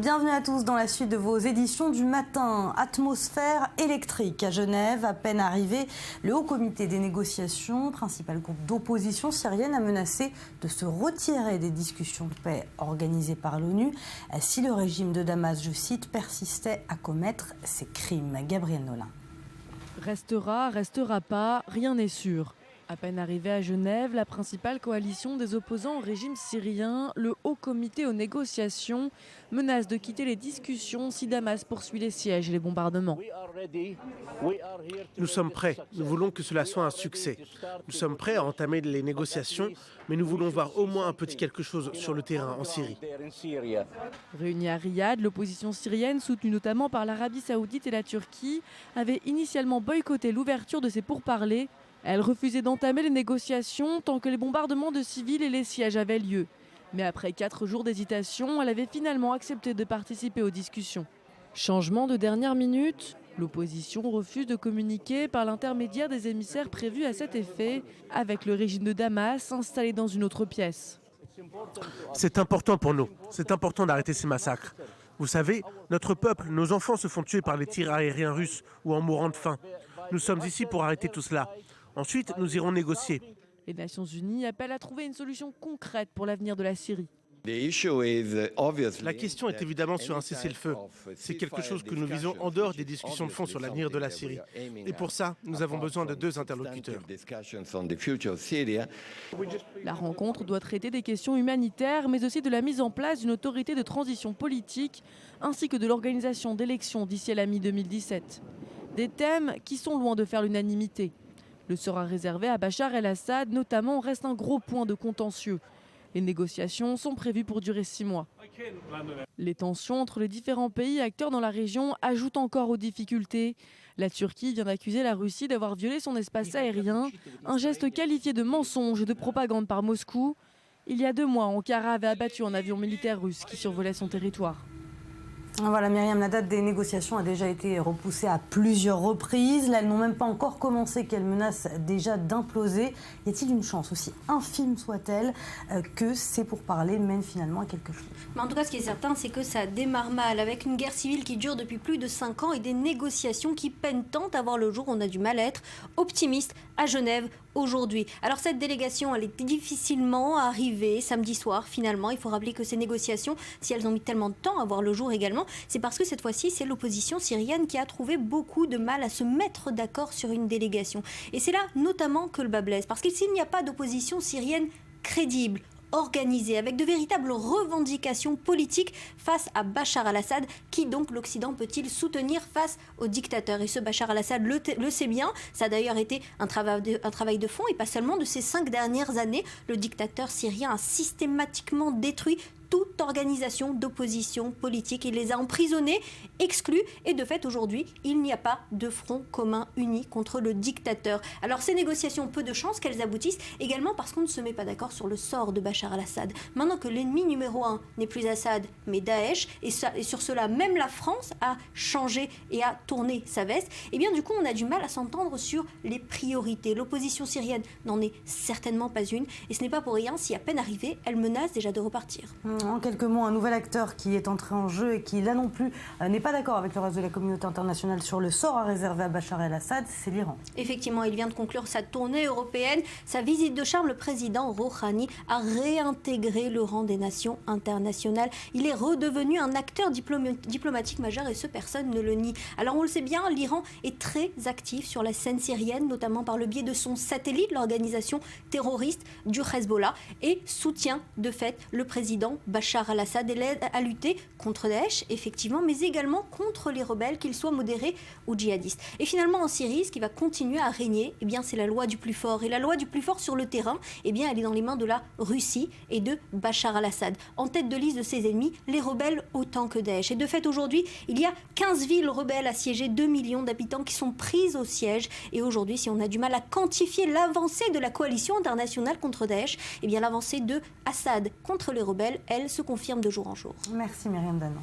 Bienvenue à tous dans la suite de vos éditions du matin. Atmosphère électrique à Genève. À peine arrivé, le Haut Comité des négociations, principal groupe d'opposition syrienne, a menacé de se retirer des discussions de paix organisées par l'ONU si le régime de Damas, je cite, persistait à commettre ces crimes. Gabriel Nolin. Restera pas, rien n'est sûr. À peine arrivé à Genève, la principale coalition des opposants au régime syrien, le Haut Comité aux négociations, menace de quitter les discussions si Damas poursuit les sièges et les bombardements. Nous sommes prêts. Nous voulons que cela soit un succès. Nous sommes prêts à entamer les négociations, mais nous voulons voir au moins un petit quelque chose sur le terrain en Syrie. Réunie à Riyad, l'opposition syrienne, soutenue notamment par l'Arabie Saoudite et la Turquie, avait initialement boycotté l'ouverture de ces pourparlers. Elle refusait d'entamer les négociations tant que les bombardements de civils et les sièges avaient lieu. Mais après 4 jours d'hésitation, elle avait finalement accepté de participer aux discussions. Changement de dernière minute, l'opposition refuse de communiquer par l'intermédiaire des émissaires prévus à cet effet, avec le régime de Damas installé dans une autre pièce. C'est important pour nous. C'est important d'arrêter ces massacres. Vous savez, notre peuple, nos enfants se font tuer par les tirs aériens russes ou en mourant de faim. Nous sommes ici pour arrêter tout cela. Ensuite, nous irons négocier. Les Nations Unies appellent à trouver une solution concrète pour l'avenir de la Syrie. La question est évidemment sur un cessez-le-feu. C'est quelque chose que nous visons en dehors des discussions de fond sur l'avenir de la Syrie. Et pour ça, nous avons besoin de 2 interlocuteurs. La rencontre doit traiter des questions humanitaires, mais aussi de la mise en place d'une autorité de transition politique, ainsi que de l'organisation d'élections d'ici à la mi-2017. Des thèmes qui sont loin de faire l'unanimité. Le sort réservé à Bachar el-Assad, notamment, reste un gros point de contentieux. Les négociations sont prévues pour durer 6 mois. Les tensions entre les différents pays acteurs dans la région ajoutent encore aux difficultés. La Turquie vient d'accuser la Russie d'avoir violé son espace aérien, un geste qualifié de mensonge et de propagande par Moscou. Il y a 2 mois, Ankara avait abattu un avion militaire russe qui survolait son territoire. Voilà, Myriam, la date des négociations a déjà été repoussée à plusieurs reprises. Là, elles n'ont même pas encore commencé, qu'elles menacent déjà d'imploser. Y a-t-il une chance, aussi infime soit-elle, que ces pourparlers mènent finalement à quelque chose? Mais en tout cas, ce qui est certain, c'est que ça démarre mal, avec une guerre civile qui dure depuis plus de 5 ans et des négociations qui peinent tant à voir le jour. On a du mal à être optimiste à Genève aujourd'hui. Alors cette délégation, elle est difficilement arrivée samedi soir finalement. Il faut rappeler que ces négociations, si elles ont mis tellement de temps à voir le jour également, c'est parce que cette fois-ci, c'est l'opposition syrienne qui a trouvé beaucoup de mal à se mettre d'accord sur une délégation. Et c'est là notamment que le bât blesse, parce que s'il n'y a pas d'opposition syrienne crédible, organisée, avec de véritables revendications politiques face à Bachar al-Assad, qui donc l'Occident peut-il soutenir face au dictateur? Et ce Bachar al-Assad le sait bien, ça a d'ailleurs été un travail de fond, et pas seulement de ces 5 dernières années. Le dictateur syrien a systématiquement détruit toute organisation d'opposition politique. Il les a emprisonnés, exclus, et de fait aujourd'hui, il n'y a pas de front commun uni contre le dictateur. Alors ces négociations, peu de chances qu'elles aboutissent, également parce qu'on ne se met pas d'accord sur le sort de Bachar al-Assad. Maintenant que l'ennemi numéro 1 n'est plus Assad, mais Daesh, et sur cela, même la France a changé et a tourné sa veste, et bien du coup, on a du mal à s'entendre sur les priorités. L'opposition syrienne n'en est certainement pas une, et ce n'est pas pour rien si à peine arrivée, elle menace déjà de repartir. En quelques mots, un nouvel acteur qui est entré en jeu et qui, là non plus, n'est pas d'accord avec le reste de la communauté internationale sur le sort à réserver à Bachar el-Assad, c'est l'Iran. Effectivement, il vient de conclure sa tournée européenne. Sa visite de charme, le président Rouhani a réintégré le rang des nations internationales. Il est redevenu un acteur diplomatique majeur et ce, personne ne le nie. Alors on le sait bien, l'Iran est très actif sur la scène syrienne, notamment par le biais de son satellite, l'organisation terroriste du Hezbollah, et soutient de fait le président Bachar al-Assad et l'aide à lutter contre Daesh, effectivement, mais également contre les rebelles, qu'ils soient modérés ou djihadistes. Et finalement, en Syrie, ce qui va continuer à régner, eh bien, c'est la loi du plus fort. Et la loi du plus fort sur le terrain, eh bien, elle est dans les mains de la Russie et de Bachar al-Assad. En tête de liste de ses ennemis, les rebelles autant que Daesh. Et de fait, aujourd'hui, il y a 15 villes rebelles assiégées, 2 millions d'habitants qui sont prises au siège. Et aujourd'hui, si on a du mal à quantifier l'avancée de la coalition internationale contre Daesh, eh bien, l'avancée de Assad contre les rebelles, elle se confirme de jour en jour. Merci Myriam Danon.